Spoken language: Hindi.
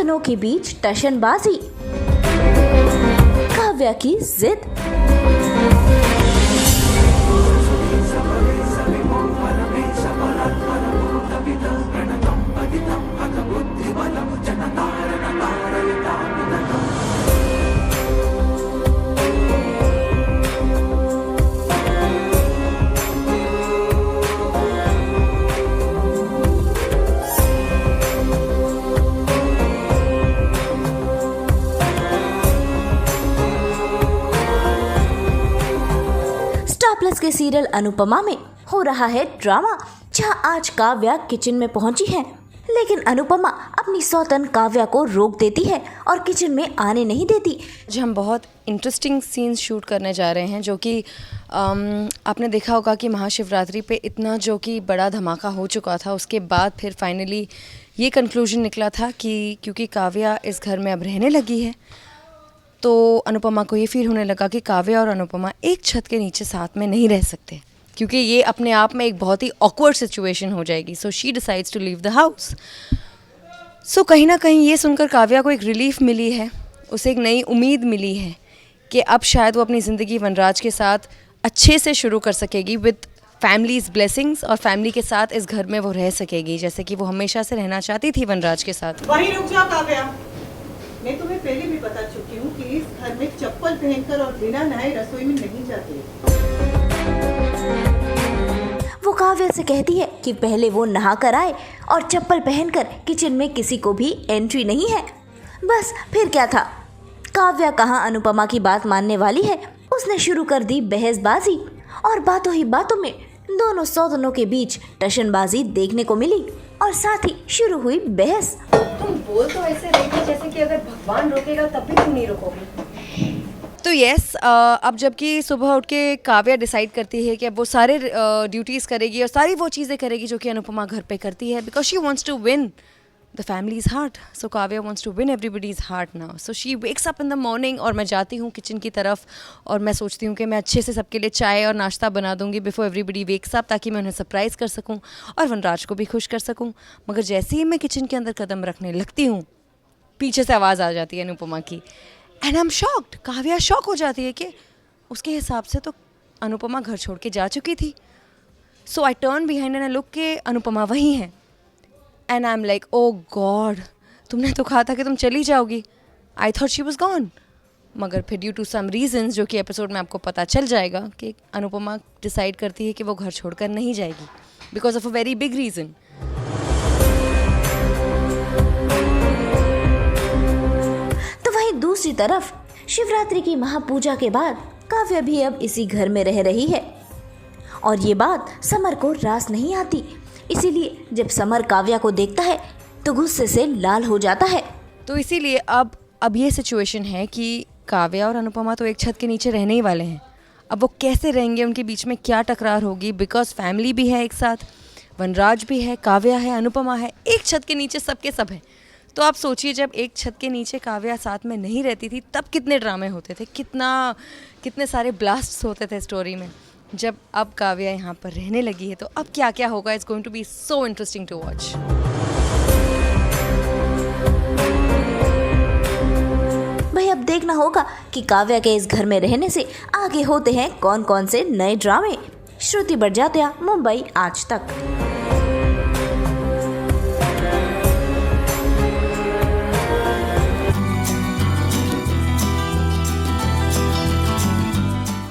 सौतनों के बीच टशनबाजी, काव्या की जिद। प्लस के सीरियल अनुपमा में हो रहा है ड्रामा, जहां आज काव्या किचन में पहुंची है, लेकिन अनुपमा अपनी सौतन काव्या को रोक देती है और किचन में आने नहीं देती। जो हम बहुत इंटरेस्टिंग सीन्स शूट करने जा रहे हैं, जो कि आपने देखा होगा कि महाशिवरात्रि पे इतना जो कि बड़ा धमाका हो चुका था, उसके बाद फिर फाइनली ये कंक्लूजन निकला था कि क्योंकि काव्या इस घर में अब रहने लगी है, तो अनुपमा को ये फील होने लगा कि काव्या और अनुपमा एक छत के नीचे साथ में नहीं रह सकते, क्योंकि ये अपने आप में एक बहुत ही ऑकवर्ड सिचुएशन हो जाएगी। So she decides to leave the house. So कहीं ना कहीं ये सुनकर काव्या को एक रिलीफ मिली है, उसे एक नई उम्मीद मिली है कि अब शायद वो अपनी ज़िंदगी वनराज के साथ अच्छे से शुरू कर सकेगी, विद फैमिलीज़ ब्लेसिंग्स, और फैमिली के साथ इस घर में वो रह सकेगी जैसे कि वो हमेशा से रहना चाहती थी वनराज के साथ। वहीं रुक जाओ काव्या, मैं तुम्हें पहले भी बता चुकी हूँ कि इस घर में चप्पल पहनकर और बिना नहाए रसोई में नहीं जाते। वो काव्या से कहती है कि पहले वो नहा कर आए और चप्पल पहनकर किचन में किसी को भी एंट्री नहीं है। बस फिर क्या था, काव्या कहाँ अनुपमा की बात मानने वाली है। उसने शुरू कर दी बहसबाजी और बातों ही बातों में दोनों सौतनों के बीच टशनबाजी देखने को मिली और साथ ही शुरू हुई बहस। तुम बोल तो ऐसे रही थी जैसे कि अगर भगवान रोकेगा तब भी तुम नहीं रोकोगी। तो यस, अब जबकि सुबह उठ के काव्या डिसाइड करती है कि अब वो सारे ड्यूटीज़ करेगी और सारी वो चीज़ें करेगी जो कि अनुपमा घर पे करती है, because she wants to win the family's heart. So Kavya wants to win everybody's heart now. So she wakes up in the morning और मैं जाती हूँ किचन की तरफ और मैं सोचती हूँ कि मैं अच्छे से सबके लिए चाय और नाश्ता बना दूँगी बिफोर एवरीबडी वेक्स अप, ताकि मैं उन्हें सरप्राइज़ कर सकूँ और वनराज को भी खुश कर सकूँ। मगर जैसे ही मैं किचन के अंदर कदम रखने लगती हूँ, पीछे से आवाज़ आ जाती है अनुपमा की, and I am shocked. Kavya shock हो जाती है कि उसके हिसाब से तो अनुपमा घर छोड़ के जा चुकी थी। So I turn behind and I look के अनुपमा वहीं है, and I am like oh God, तुमने तो कहा था कि तुम चली जाओगी। I thought she was gone. मगर फिर ड्यू टू सम रीजंस, जो कि एपिसोड में आपको पता चल जाएगा, कि अनुपमा डिसाइड करती है कि वो घर छोड़कर नहीं जाएगी because of a very big reason. तो वहीं दूसरी तरफ शिवरात्रि की महापूजा के बाद काव्या भी अब इसी घर में रह रही है और ये बात समर को रास नहीं आती। इसीलिए जब समर काव्या को देखता है तो गुस्से से लाल हो जाता है। तो इसीलिए अब ये सिचुएशन है कि काव्या और अनुपमा तो एक छत के नीचे रहने ही वाले हैं। अब वो कैसे रहेंगे, उनके बीच में क्या टकरार होगी, बिकॉज फैमिली भी है एक साथ, वनराज भी है, काव्या है, अनुपमा है, एक छत के नीचे सबके सब है। तो आप सोचिए, जब एक छत के नीचे काव्या साथ में नहीं रहती थी तब कितने ड्रामे होते थे, कितने सारे ब्लास्ट्स होते थे स्टोरी में। जब अब काव्या यहाँ पर रहने लगी है तो अब क्या क्या होगा, it's going to be so interesting to watch. भाई अब देखना होगा कि काव्या के इस घर में रहने से आगे होते हैं कौन कौन से नए ड्रामे। श्रुति बड़जात्या, मुंबई आज तक।